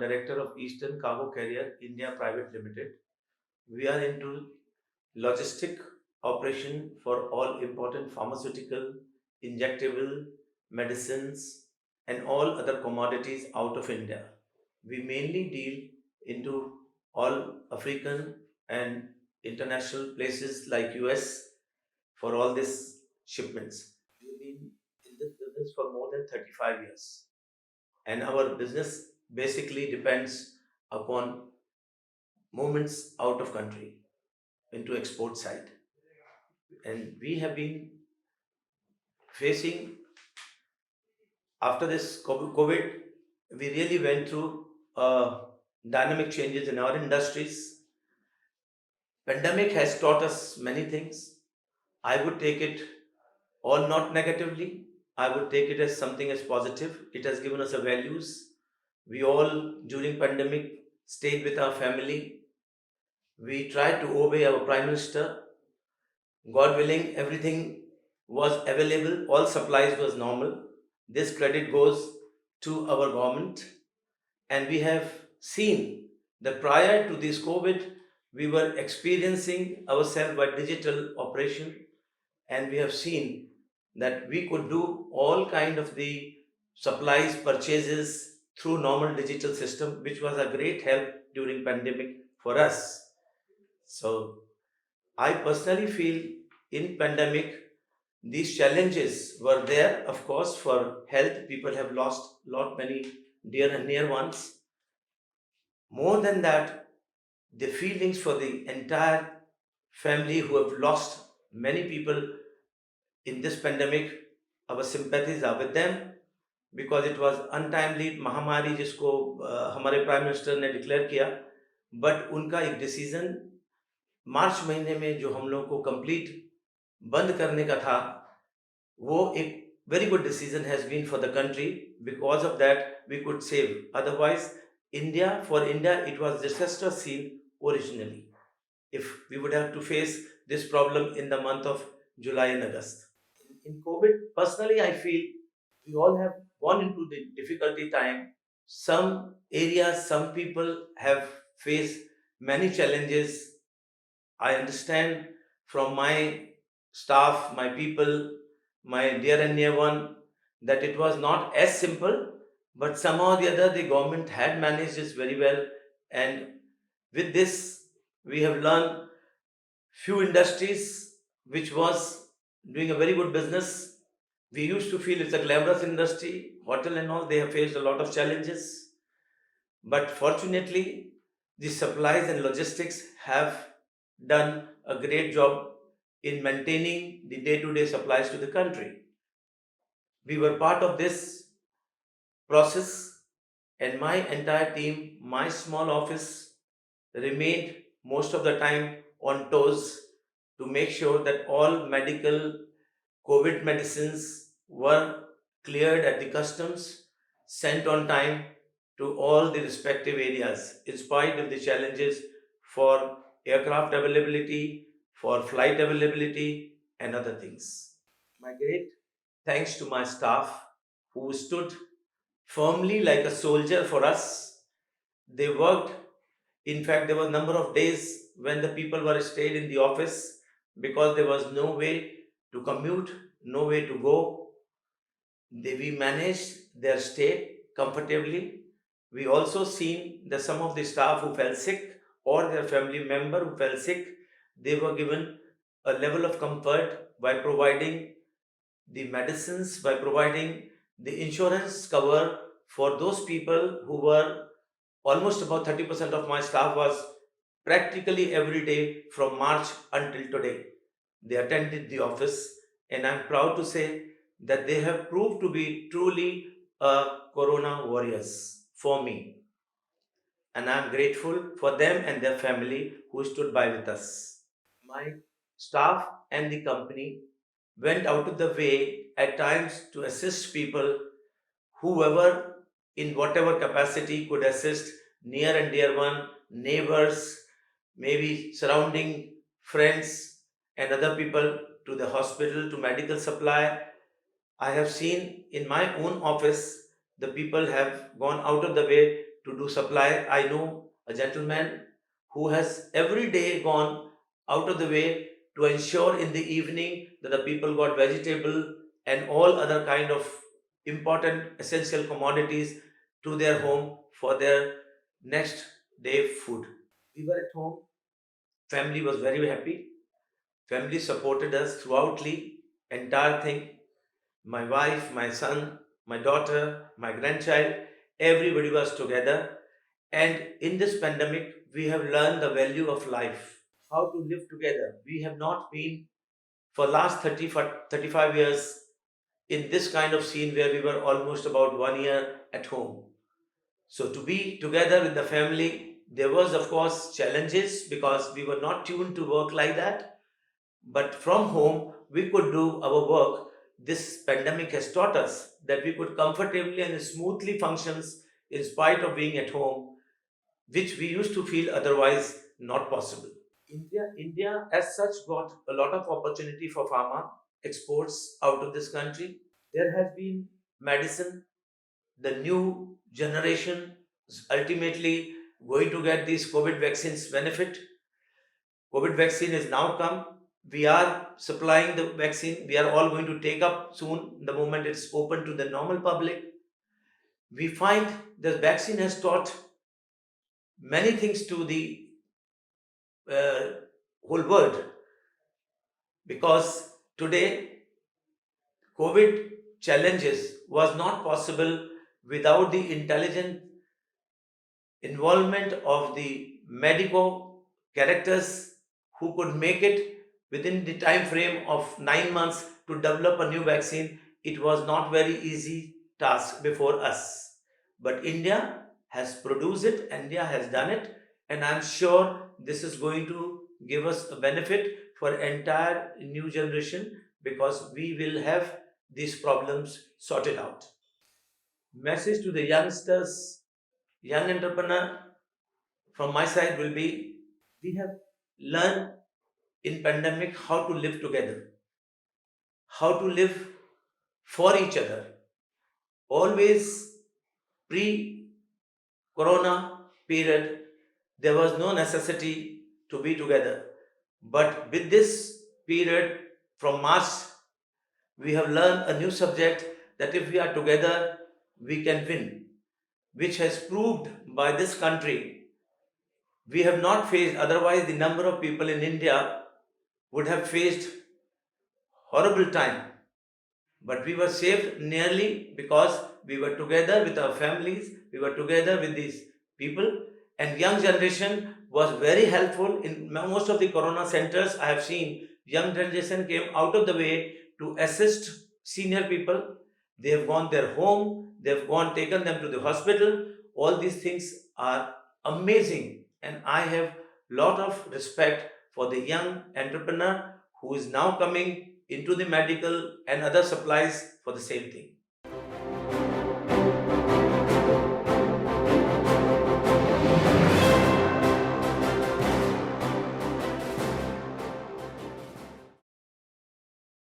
director of Eastern Cargo Carrier India Private Limited. We are into logistic operation for all important pharmaceutical, injectable, medicines, and all other commodities out of India. We mainly deal into all African and international places like US for all these shipments. We've been in this business for more than 35 years, and our business basically depends upon movements out of country into export side. And we have been facing, after this COVID, we really went through dynamic changes in our industries. Pandemic has taught us many things. I would take it all not negatively. I would take it as something as positive. It has given us a values. We all during pandemic stayed with our family. We tried to obey our prime minister. God willing, everything was available, all supplies was normal. This credit goes to our government, and we have seen that prior to this COVID, we were experiencing ourselves by digital operation, and we have seen that we could do all kind of the supplies purchases through normal digital system, which was a great help during pandemic for us. So I personally feel in pandemic these challenges were there. Of course, for health, people have lost lot many dear and near ones. More than that, the feelings for the entire family who have lost many people in this pandemic, our sympathies are with them, because it was untimely महामारी जिसको हमारे prime minister ने declare किया, but उनका एक decision मार्च महीने में जो हम लोग को कंप्लीट बंद करने का था, वो एक very good decision has been for the country. Because of that, we could save. Otherwise, for India, it was disaster scene originally, if we would have to face this problem in the month of July and August. In COVID, personally, I feel we all have gone into the difficulty time. Some areas, some people have faced many challenges. I understand from my staff, my people, my dear and near one, that it was not as simple, but somehow or the other the government had managed this very well. And with this, we have learned few industries which was doing a very good business. We used to feel it's a glamorous industry, hotel and all, they have faced a lot of challenges. But fortunately, the supplies and logistics have done a great job in maintaining the day to day supplies to the country. We were part of this process, and my entire team, my small office, remained most of the time on toes to make sure that all medical COVID medicines were cleared at the customs, sent on time to all the respective areas, in spite of the challenges for aircraft availability, for flight availability, and other things. My great thanks to my staff who stood firmly like a soldier for us. They worked. In fact, there were a number of days when the people were stayed in the office because there was no way to commute, no way to go. We managed their stay comfortably. We also seen that some of the staff who fell sick or their family member who fell sick, they were given a level of comfort by providing the medicines, by providing the insurance cover for those people who were almost about 30% of my staff was practically every day from March until today. They attended the office, and I'm proud to say that they have proved to be truly corona warriors for me. And I'm grateful for them and their family who stood by with us. My staff and the company went out of the way at times to assist people, whoever in whatever capacity could assist near and dear one, neighbors, maybe surrounding friends and other people, to the hospital, to medical supply. I have seen in my own office the people have gone out of the way to do supply. I know a gentleman who has every day gone out of the way to ensure in the evening that the people got vegetable and all other kind of important essential commodities to their home for their next day food. We were at home, family was very happy, family supported us throughout the entire thing. My wife, my son, my daughter, my grandchild, everybody was together. And in this pandemic, we have learned the value of life, how to live together. We have not been for last 30, for 35 years in this kind of scene where we were almost about 1 year at home. So to be together with the family, there was of course challenges because we were not tuned to work like that. But from home, we could do our work. This pandemic has taught us that we could comfortably and smoothly functions in spite of being at home, which we used to feel otherwise not possible. India as such got a lot of opportunity for pharma exports out of this country. There has been medicine, the new generation is ultimately going to get these COVID vaccines benefit. COVID vaccine is now come. We are supplying the vaccine. We are all going to take up soon the moment it's open to the normal public. We find the vaccine has taught many things to the uh, whole world because today COVID challenges was not possible without the intelligent involvement of the medico characters who could make it within the time frame of 9 months to develop a new vaccine. It was not very easy task before us, but India has produced it, India has done it, and I'm sure this is going to give us a benefit for entire new generation because we will have these problems sorted out. Message to the youngsters, young entrepreneur from my side will be, we have learned in pandemic how to live together, how to live for each other. Always pre corona period, there was no necessity to be together. But with this period from March, we have learned a new subject that if we are together, we can win, which has proved by this country. We have not faced, otherwise, the number of people in India would have faced horrible time. But we were saved nearly because we were together with our families, we were together with these people, and young generation was very helpful in most of the corona centers. I have seen young generation came out of the way to assist senior people. They have gone their home, they have gone taken them to the hospital. All these things are amazing, and I have lot of respect for the young entrepreneur who is now coming into the medical and other supplies for the same thing.